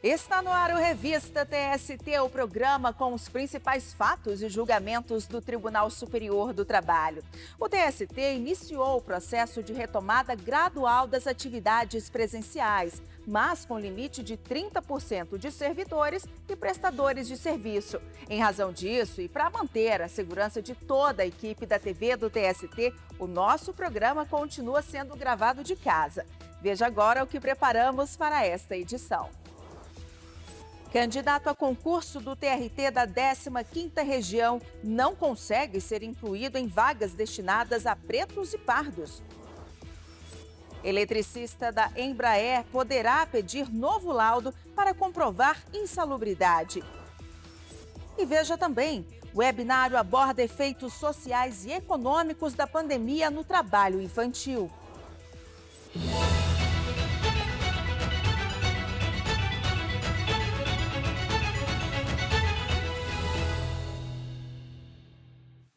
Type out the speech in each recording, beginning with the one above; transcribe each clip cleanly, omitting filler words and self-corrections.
Está no ar o Revista TST, o programa com os principais fatos e julgamentos do Tribunal Superior do Trabalho. O TST iniciou o processo de retomada gradual das atividades presenciais, mas com limite de 30% de servidores e prestadores de serviço. Em razão disso, e para manter a segurança de toda a equipe da TV do TST, o nosso programa continua sendo gravado de casa. Veja agora o que preparamos para esta edição. Candidato a concurso do TRT da 15ª Região não consegue ser incluído em vagas destinadas a pretos e pardos. Eletricista da Embraer poderá pedir novo laudo para comprovar insalubridade. E veja também, o webinário aborda efeitos sociais e econômicos da pandemia no trabalho infantil.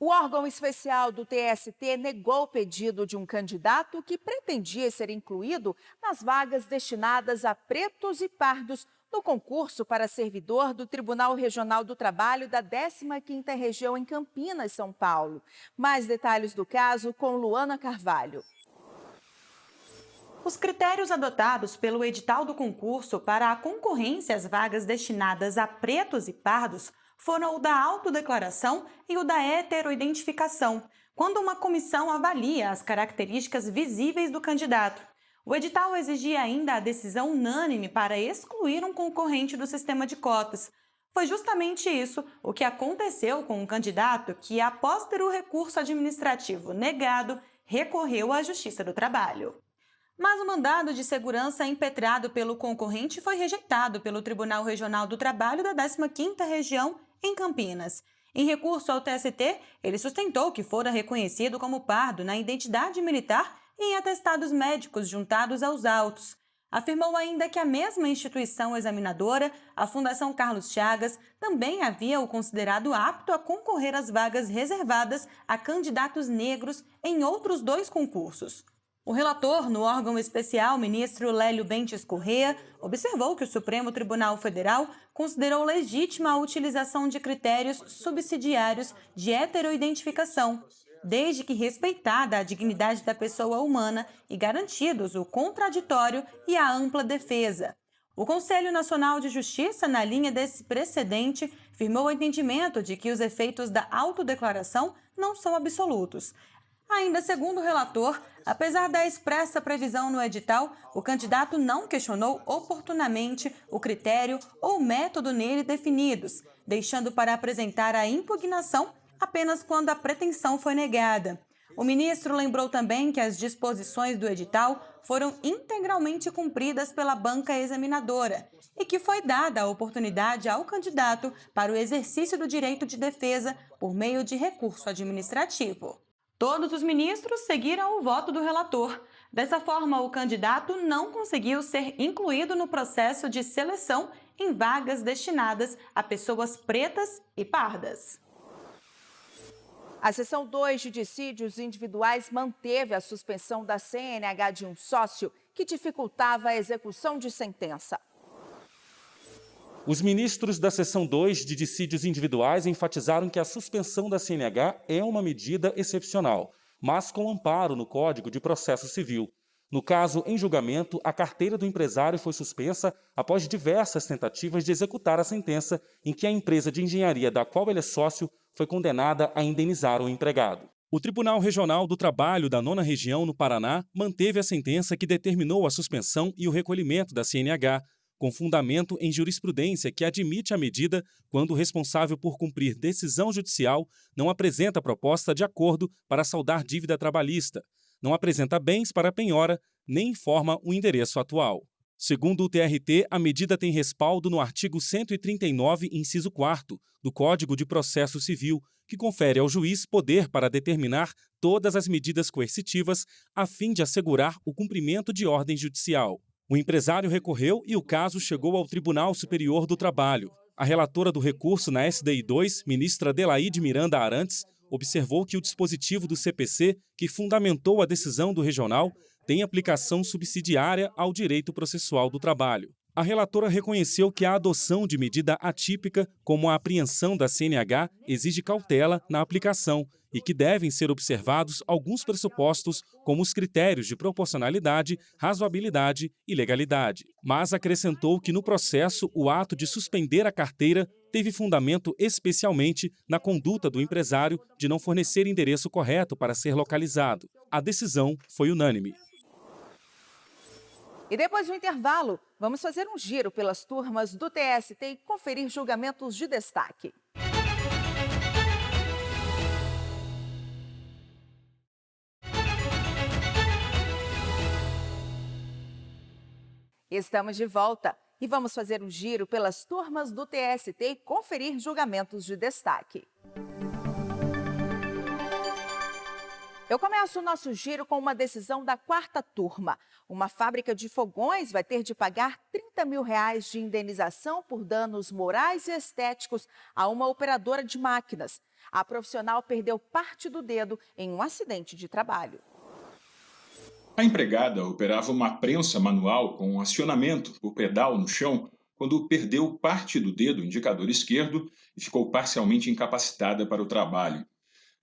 O órgão especial do TST negou o pedido de um candidato que pretendia ser incluído nas vagas destinadas a pretos e pardos no concurso para servidor do Tribunal Regional do Trabalho da 15ª Região em Campinas, São Paulo. Mais detalhes do caso com Luana Carvalho. Os critérios adotados pelo edital do concurso para a concorrência às vagas destinadas a pretos e pardos foram o da autodeclaração e o da heteroidentificação, quando uma comissão avalia as características visíveis do candidato. O edital exigia ainda a decisão unânime para excluir um concorrente do sistema de cotas. Foi justamente isso o que aconteceu com um candidato que, após ter o recurso administrativo negado, recorreu à Justiça do Trabalho. Mas o mandado de segurança impetrado pelo concorrente foi rejeitado pelo Tribunal Regional do Trabalho da 15ª Região em Campinas. Em recurso ao TST, ele sustentou que fora reconhecido como pardo na identidade militar e em atestados médicos juntados aos autos. Afirmou ainda que a mesma instituição examinadora, a Fundação Carlos Chagas, também havia o considerado apto a concorrer às vagas reservadas a candidatos negros em outros 2 concursos. O relator no órgão especial, ministro Lélio Bentes Corrêa, observou que o Supremo Tribunal Federal considerou legítima a utilização de critérios subsidiários de heteroidentificação, desde que respeitada a dignidade da pessoa humana e garantidos o contraditório e a ampla defesa. O Conselho Nacional de Justiça, na linha desse precedente, firmou o entendimento de que os efeitos da autodeclaração não são absolutos. Ainda segundo o relator, apesar da expressa previsão no edital, o candidato não questionou oportunamente o critério ou método nele definidos, deixando para apresentar a impugnação apenas quando a pretensão foi negada. O ministro lembrou também que as disposições do edital foram integralmente cumpridas pela banca examinadora e que foi dada a oportunidade ao candidato para o exercício do direito de defesa por meio de recurso administrativo. Todos os ministros seguiram o voto do relator. Dessa forma, o candidato não conseguiu ser incluído no processo de seleção em vagas destinadas a pessoas pretas e pardas. A seção 2 de dissídios individuais manteve a suspensão da CNH de um sócio que dificultava a execução de sentença. Os ministros da seção 2 de dissídios individuais enfatizaram que a suspensão da CNH é uma medida excepcional, mas com amparo no Código de Processo Civil. No caso, em julgamento, a carteira do empresário foi suspensa após diversas tentativas de executar a sentença em que a empresa de engenharia da qual ele é sócio foi condenada a indenizar o empregado. O Tribunal Regional do Trabalho da 9ª Região, no Paraná, manteve a sentença que determinou a suspensão e o recolhimento da CNH, com fundamento em jurisprudência que admite a medida quando o responsável por cumprir decisão judicial não apresenta proposta de acordo para saldar dívida trabalhista, não apresenta bens para penhora, nem informa o endereço atual. Segundo o TRT, a medida tem respaldo no artigo 139, inciso 4º, do Código de Processo Civil, que confere ao juiz poder para determinar todas as medidas coercitivas a fim de assegurar o cumprimento de ordem judicial. O empresário recorreu e o caso chegou ao Tribunal Superior do Trabalho. A relatora do recurso na SDI 2, ministra Adelaide Miranda Arantes, observou que o dispositivo do CPC, que fundamentou a decisão do regional, tem aplicação subsidiária ao direito processual do trabalho. A relatora reconheceu que a adoção de medida atípica, como a apreensão da CNH, exige cautela na aplicação e que devem ser observados alguns pressupostos, como os critérios de proporcionalidade, razoabilidade e legalidade. Mas acrescentou que no processo o ato de suspender a carteira teve fundamento especialmente na conduta do empresário de não fornecer endereço correto para ser localizado. A decisão foi unânime. E depois do intervalo, vamos fazer um giro pelas turmas do TST e conferir julgamentos de destaque. Estamos de volta e vamos fazer um giro pelas turmas do TST e conferir julgamentos de destaque. Eu começo o nosso giro com uma decisão da quarta turma. Uma fábrica de fogões vai ter de pagar R$30 mil de indenização por danos morais e estéticos a uma operadora de máquinas. A profissional perdeu parte do dedo em um acidente de trabalho. A empregada operava uma prensa manual com acionamento por pedal no chão quando perdeu parte do dedo indicador esquerdo e ficou parcialmente incapacitada para o trabalho.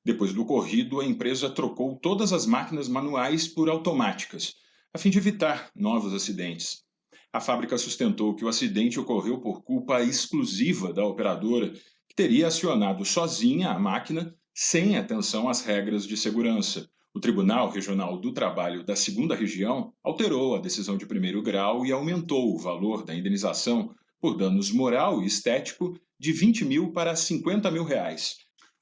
Depois do ocorrido, a empresa trocou todas as máquinas manuais por automáticas, a fim de evitar novos acidentes. A fábrica sustentou que o acidente ocorreu por culpa exclusiva da operadora, que teria acionado sozinha a máquina sem atenção às regras de segurança. O Tribunal Regional do Trabalho da 2ª Região alterou a decisão de primeiro grau e aumentou o valor da indenização por danos moral e estético de R$20 mil para R$50 mil.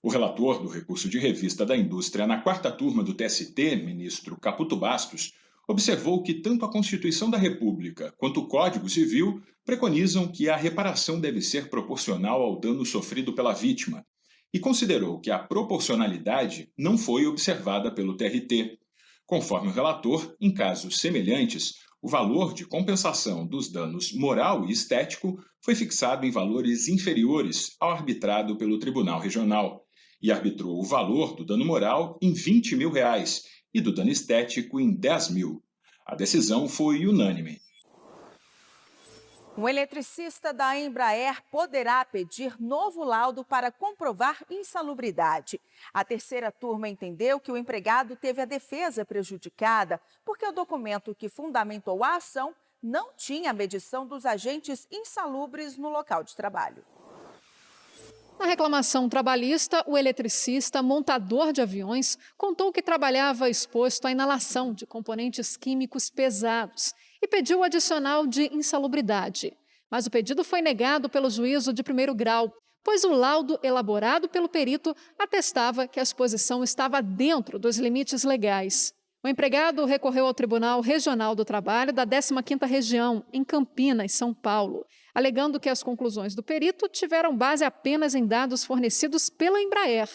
O relator do recurso de revista da indústria na quarta turma do TST, ministro Caputo Bastos, observou que tanto a Constituição da República quanto o Código Civil preconizam que a reparação deve ser proporcional ao dano sofrido pela vítima e considerou que a proporcionalidade não foi observada pelo TRT. Conforme o relator, em casos semelhantes, o valor de compensação dos danos moral e estético foi fixado em valores inferiores ao arbitrado pelo Tribunal Regional e arbitrou o valor do dano moral em R$20 mil e do dano estético em R$10 mil. A decisão foi unânime. Um eletricista da Embraer poderá pedir novo laudo para comprovar insalubridade. A terceira turma entendeu que o empregado teve a defesa prejudicada porque o documento que fundamentou a ação não tinha a medição dos agentes insalubres no local de trabalho. Na reclamação trabalhista, o eletricista montador de aviões contou que trabalhava exposto à inalação de componentes químicos pesados e pediu o adicional de insalubridade. Mas o pedido foi negado pelo juízo de primeiro grau, pois o laudo elaborado pelo perito atestava que a exposição estava dentro dos limites legais. O empregado recorreu ao Tribunal Regional do Trabalho da 15ª Região, em Campinas, São Paulo, alegando que as conclusões do perito tiveram base apenas em dados fornecidos pela Embraer.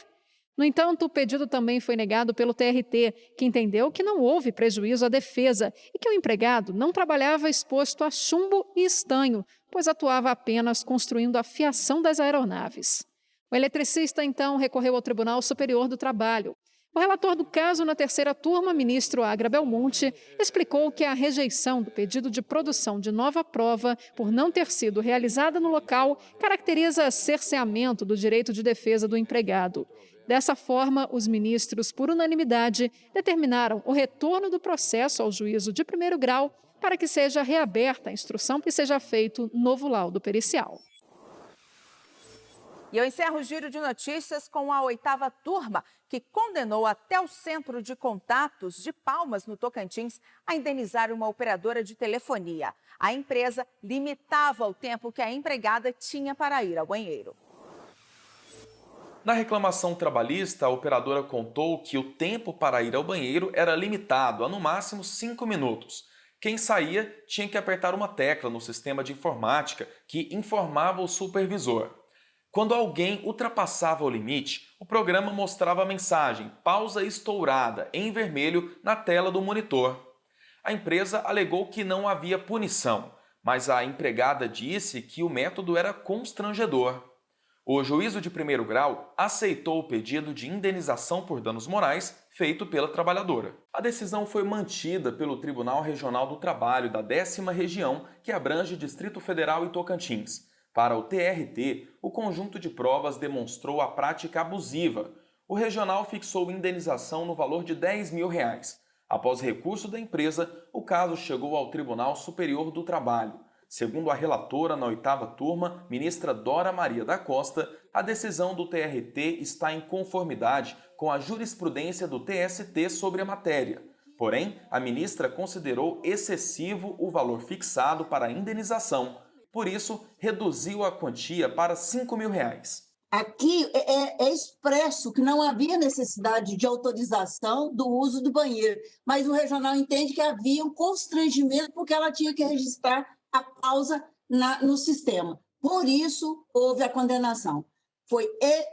No entanto, o pedido também foi negado pelo TRT, que entendeu que não houve prejuízo à defesa e que o empregado não trabalhava exposto a chumbo e estanho, pois atuava apenas construindo a fiação das aeronaves. O eletricista, então, recorreu ao Tribunal Superior do Trabalho. O relator do caso na terceira turma, ministro Agra Belmonte, explicou que a rejeição do pedido de produção de nova prova por não ter sido realizada no local caracteriza cerceamento do direito de defesa do empregado. Dessa forma, os ministros, por unanimidade, determinaram o retorno do processo ao juízo de primeiro grau para que seja reaberta a instrução e seja feito novo laudo pericial. E eu encerro o giro de notícias com a oitava turma, que condenou até o Centro de Contatos de Palmas, no Tocantins, a indenizar uma operadora de telefonia. A empresa limitava o tempo que a empregada tinha para ir ao banheiro. Na reclamação trabalhista, a operadora contou que o tempo para ir ao banheiro era limitado a no máximo 5 minutos. Quem saía tinha que apertar uma tecla no sistema de informática que informava o supervisor. Quando alguém ultrapassava o limite, o programa mostrava a mensagem "pausa estourada" em vermelho na tela do monitor. A empresa alegou que não havia punição, mas a empregada disse que o método era constrangedor. O juízo de primeiro grau aceitou o pedido de indenização por danos morais feito pela trabalhadora. A decisão foi mantida pelo Tribunal Regional do Trabalho da 10ª Região, que abrange Distrito Federal e Tocantins. Para o TRT, o conjunto de provas demonstrou a prática abusiva. O regional fixou indenização no valor de R$10 mil. Após recurso da empresa, o caso chegou ao Tribunal Superior do Trabalho. Segundo a relatora na 8ª turma, ministra Dora Maria da Costa, a decisão do TRT está em conformidade com a jurisprudência do TST sobre a matéria. Porém, a ministra considerou excessivo o valor fixado para a indenização. Por isso, reduziu a quantia para R$5 mil. Aqui é expresso que não havia necessidade de autorização do uso do banheiro, mas o regional entende que havia um constrangimento porque ela tinha que registrar a pausa no sistema. Por isso, houve a condenação.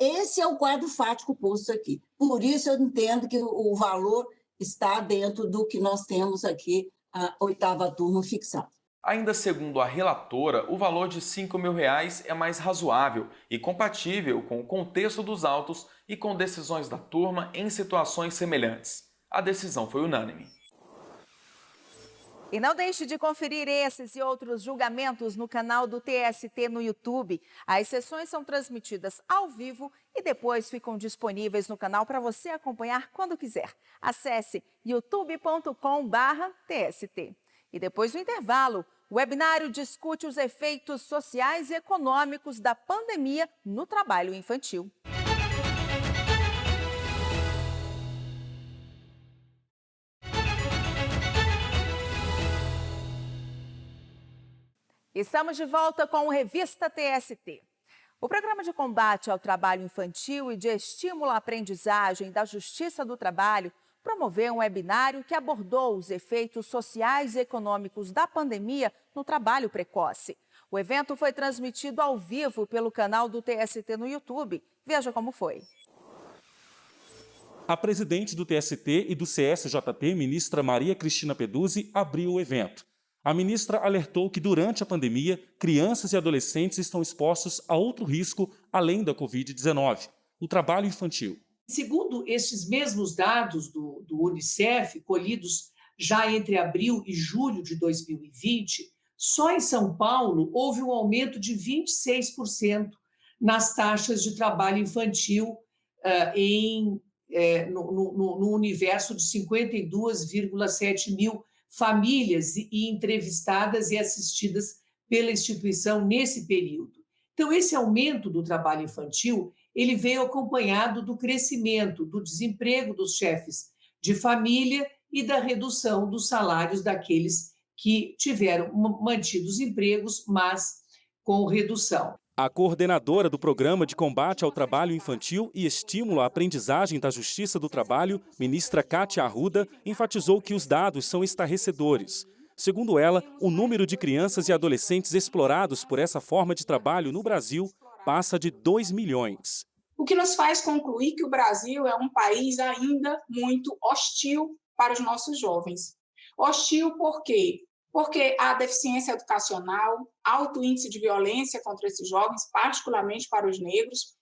Esse é o quadro fático posto aqui. Por isso, eu entendo que o valor está dentro do que nós temos aqui, a 8ª turma fixada. Ainda segundo a relatora, o valor de R$5 mil é mais razoável e compatível com o contexto dos autos e com decisões da turma em situações semelhantes. A decisão foi unânime. E não deixe de conferir esses e outros julgamentos no canal do TST no YouTube. As sessões são transmitidas ao vivo e depois ficam disponíveis no canal para você acompanhar quando quiser. Acesse youtube.com/TST. E depois do intervalo, o webinário discute os efeitos sociais e econômicos da pandemia no trabalho infantil. Estamos de volta com o Revista TST. O Programa de Combate ao Trabalho Infantil e de Estímulo à Aprendizagem da Justiça do Trabalho promoveu um webinário que abordou os efeitos sociais e econômicos da pandemia no trabalho precoce. O evento foi transmitido ao vivo pelo canal do TST no YouTube. Veja como foi. A presidente do TST e do CSJP, ministra Maria Cristina Peduzzi, abriu o evento. A ministra alertou que, durante a pandemia, crianças e adolescentes estão expostos a outro risco além da Covid-19, o trabalho infantil. Segundo estes mesmos dados do Unicef, colhidos já entre abril e julho de 2020, só em São Paulo houve um aumento de 26% nas taxas de trabalho infantil no universo de 52,7 mil famílias entrevistadas e assistidas pela instituição nesse período. Então, esse aumento do trabalho infantil, ele veio acompanhado do crescimento do desemprego dos chefes de família e da redução dos salários daqueles que tiveram mantidos empregos, mas com redução. A coordenadora do Programa de Combate ao Trabalho Infantil e Estímulo à Aprendizagem da Justiça do Trabalho, ministra Kátia Arruda, enfatizou que os dados são estarrecedores. Segundo ela, o número de crianças e adolescentes explorados por essa forma de trabalho no Brasil passa de 2 milhões. O que nos faz concluir que o Brasil é um país ainda muito hostil para os nossos jovens. Hostil por quê? Porque há deficiência educacional, alto índice de violência contra esses jovens, particularmente para os negros.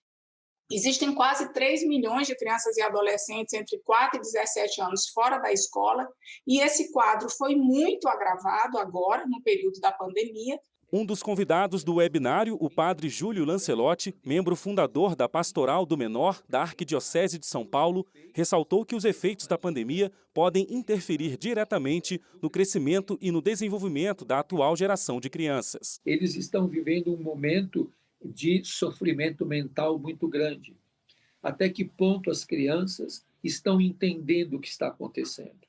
Existem quase 3 milhões de crianças e adolescentes entre 4 e 17 anos fora da escola, e esse quadro foi muito agravado agora, no período da pandemia. Um dos convidados do webinário, o padre Júlio Lancelotti, membro fundador da Pastoral do Menor da Arquidiocese de São Paulo, ressaltou que os efeitos da pandemia podem interferir diretamente no crescimento e no desenvolvimento da atual geração de crianças. Eles estão vivendo um momento de sofrimento mental muito grande. Até que ponto as crianças estão entendendo o que está acontecendo?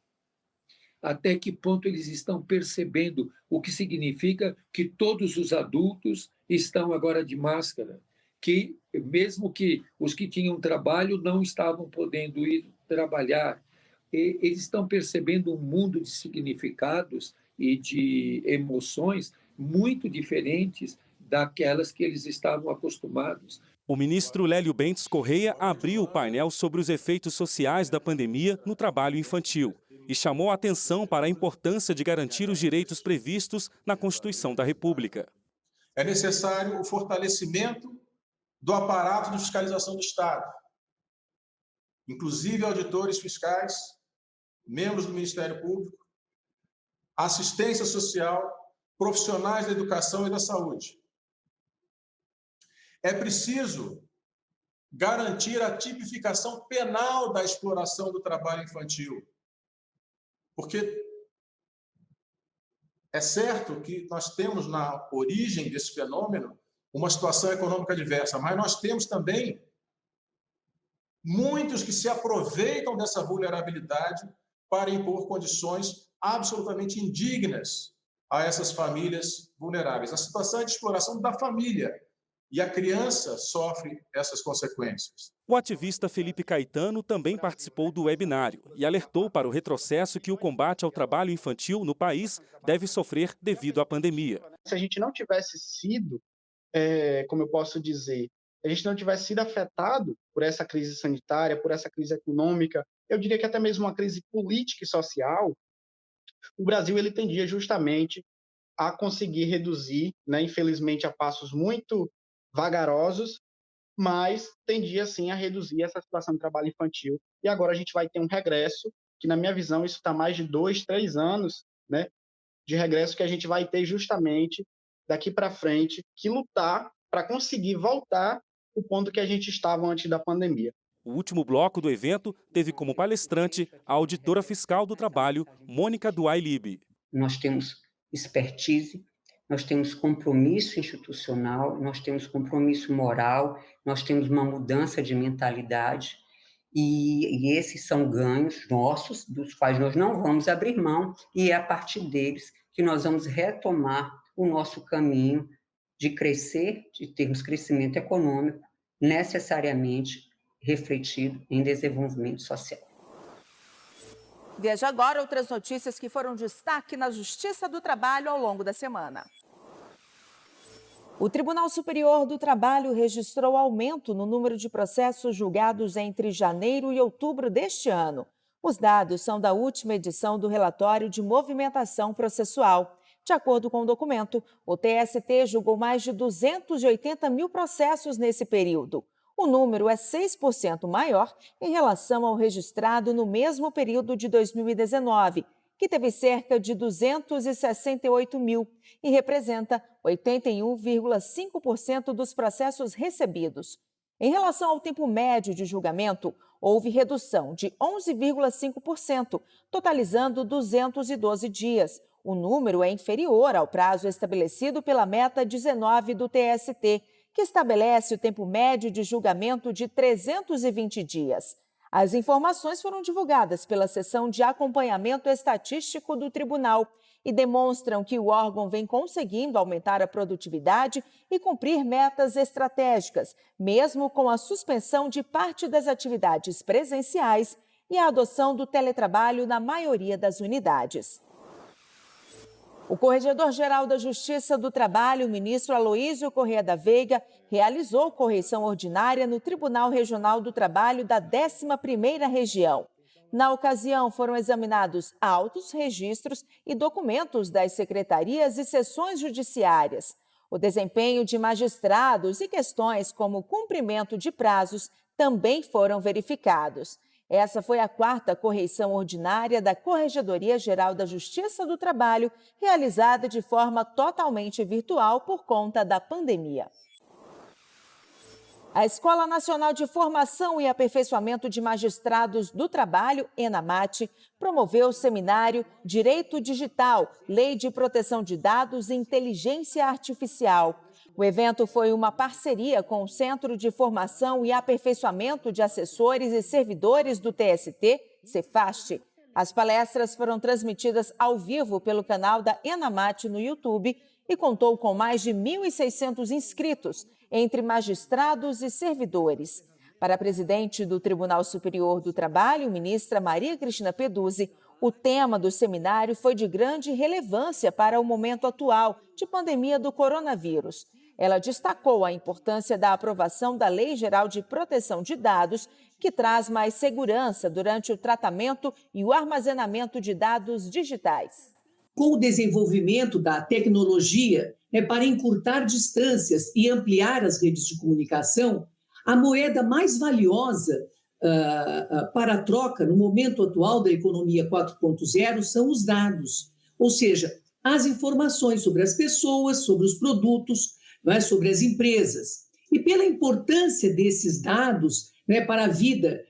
Até que ponto eles estão percebendo o que significa que todos os adultos estão agora de máscara, que mesmo que os que tinham trabalho não estavam podendo ir trabalhar. Eles estão percebendo um mundo de significados e de emoções muito diferentes daquelas que eles estavam acostumados. O ministro Lélio Bentes Correia abriu o painel sobre os efeitos sociais da pandemia no trabalho infantil e chamou a atenção para a importância de garantir os direitos previstos na Constituição da República. É necessário o fortalecimento do aparato de fiscalização do Estado, inclusive auditores fiscais, membros do Ministério Público, assistência social, profissionais da educação e da saúde. É preciso garantir a tipificação penal da exploração do trabalho infantil, porque é certo que nós temos na origem desse fenômeno uma situação econômica diversa, mas nós temos também muitos que se aproveitam dessa vulnerabilidade para impor condições absolutamente indignas a essas famílias vulneráveis. A situação é de exploração da família e a criança sofre essas consequências. O ativista Felipe Caetano também participou do webinário e alertou para o retrocesso que o combate ao trabalho infantil no país deve sofrer devido à pandemia. Se a gente não tivesse sido, como eu posso dizer, a gente não tivesse sido afetado por essa crise sanitária, por essa crise econômica, eu diria que até mesmo uma crise política e social, o Brasil ele tendia justamente a conseguir reduzir, né, infelizmente a passos muito vagarosos, mas tendia sim a reduzir essa situação de trabalho infantil. E agora a gente vai ter um regresso, que na minha visão isso está mais de 2, 3 anos, né, de regresso que a gente vai ter justamente daqui para frente que lutar para conseguir voltar o ponto que a gente estava antes da pandemia. O último bloco do evento teve como palestrante a auditora fiscal do trabalho, Mônica Duailib. Nós temos expertise, nós temos compromisso institucional, nós temos compromisso moral, nós temos uma mudança de mentalidade e esses são ganhos nossos, dos quais nós não vamos abrir mão, e é a partir deles que nós vamos retomar o nosso caminho de crescer, de termos crescimento econômico, necessariamente refletido em desenvolvimento social. Veja agora outras notícias que foram destaque na Justiça do Trabalho ao longo da semana. O Tribunal Superior do Trabalho registrou aumento no número de processos julgados entre janeiro e outubro deste ano. Os dados são da última edição do relatório de movimentação processual. De acordo com o documento, o TST julgou mais de 280 mil processos nesse período. O número é 6% maior em relação ao registrado no mesmo período de 2019, que teve cerca de 268 mil e representa 81,5% dos processos recebidos. Em relação ao tempo médio de julgamento, houve redução de 11,5%, totalizando 212 dias. O número é inferior ao prazo estabelecido pela meta 19 do TST, que estabelece o tempo médio de julgamento de 320 dias. As informações foram divulgadas pela Seção de Acompanhamento Estatístico do Tribunal e demonstram que o órgão vem conseguindo aumentar a produtividade e cumprir metas estratégicas, mesmo com a suspensão de parte das atividades presenciais e a adoção do teletrabalho na maioria das unidades. O Corregedor-Geral da Justiça do Trabalho, o ministro Aloísio Corrêa da Veiga, realizou correição ordinária no Tribunal Regional do Trabalho da 11ª Região. Na ocasião, foram examinados autos, registros e documentos das secretarias e seções judiciárias. O desempenho de magistrados e questões como o cumprimento de prazos também foram verificados. Essa foi a 4ª correição ordinária da Corregedoria-Geral da Justiça do Trabalho, realizada de forma totalmente virtual por conta da pandemia. A Escola Nacional de Formação e Aperfeiçoamento de Magistrados do Trabalho, ENAMAT, promoveu o seminário Direito Digital, Lei de Proteção de Dados e Inteligência Artificial. O evento foi uma parceria com o Centro de Formação e Aperfeiçoamento de Assessores e Servidores do TST, Cefast. As palestras foram transmitidas ao vivo pelo canal da ENAMAT no YouTube e contou com mais de 1.600 inscritos, entre magistrados e servidores. Para a presidente do Tribunal Superior do Trabalho, ministra Maria Cristina Peduzzi, o tema do seminário foi de grande relevância para o momento atual de pandemia do coronavírus. Ela destacou a importância da aprovação da Lei Geral de Proteção de Dados, que traz mais segurança durante o tratamento e o armazenamento de dados digitais. com o desenvolvimento da tecnologia, para encurtar distâncias e ampliar as redes de comunicação, a moeda mais valiosa para a troca no momento atual da economia 4.0 são os dados, ou seja, as informações sobre as pessoas, sobre os produtos, sobre as empresas. E pela importância desses dados para a vida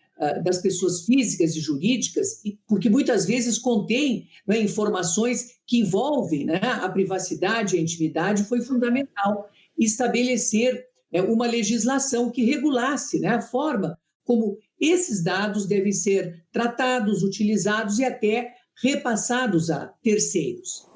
das pessoas físicas e jurídicas, porque muitas vezes contém informações que envolvem a privacidade e a intimidade, foi fundamental estabelecer uma legislação que regulasse a forma como esses dados devem ser tratados, utilizados e até repassados a terceiros.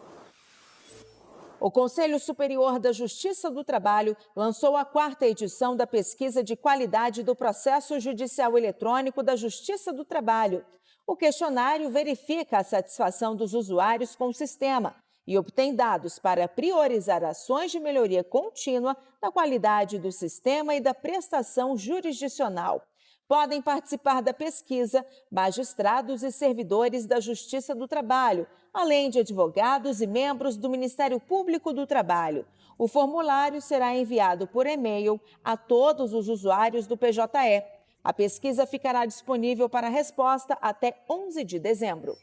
O Conselho Superior da Justiça do Trabalho lançou a 4ª edição da pesquisa de qualidade do processo judicial eletrônico da Justiça do Trabalho. O questionário verifica a satisfação dos usuários com o sistema e obtém dados para priorizar ações de melhoria contínua da qualidade do sistema e da prestação jurisdicional. Podem participar da pesquisa magistrados e servidores da Justiça do Trabalho, além de advogados e membros do Ministério Público do Trabalho. O formulário será enviado por e-mail a todos os usuários do PJE. A pesquisa ficará disponível para resposta até 11 de dezembro.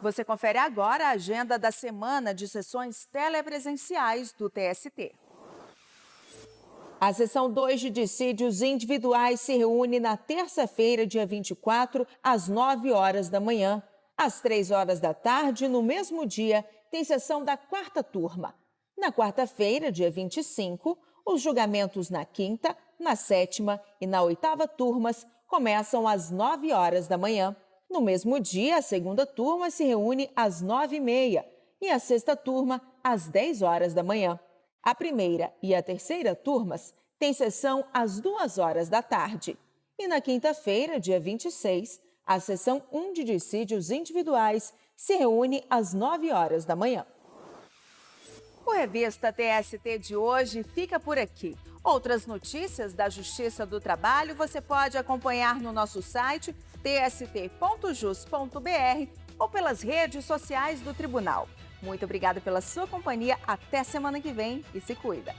Você confere agora a agenda da semana de sessões telepresenciais do TST. A sessão 2 de dissídios individuais se reúne na terça-feira, dia 24, às 9 horas da manhã. Às 3 horas da tarde, no mesmo dia, tem sessão da 4ª turma. Na quarta-feira, dia 25, os julgamentos na 5ª, na 7ª e na 8ª turmas começam às 9 horas da manhã. No mesmo dia, a 2ª turma se reúne às 9h30 e a 6ª turma às 10 horas da manhã. A 1ª e a 3ª turmas têm sessão às 2 horas da tarde. E na quinta-feira, dia 26, a sessão 1 de dissídios individuais se reúne às 9 horas da manhã. O Revista TST de hoje fica por aqui. Outras notícias da Justiça do Trabalho você pode acompanhar no nosso site tst.jus.br ou pelas redes sociais do Tribunal. Muito obrigada pela sua companhia. Até semana que vem e se cuida.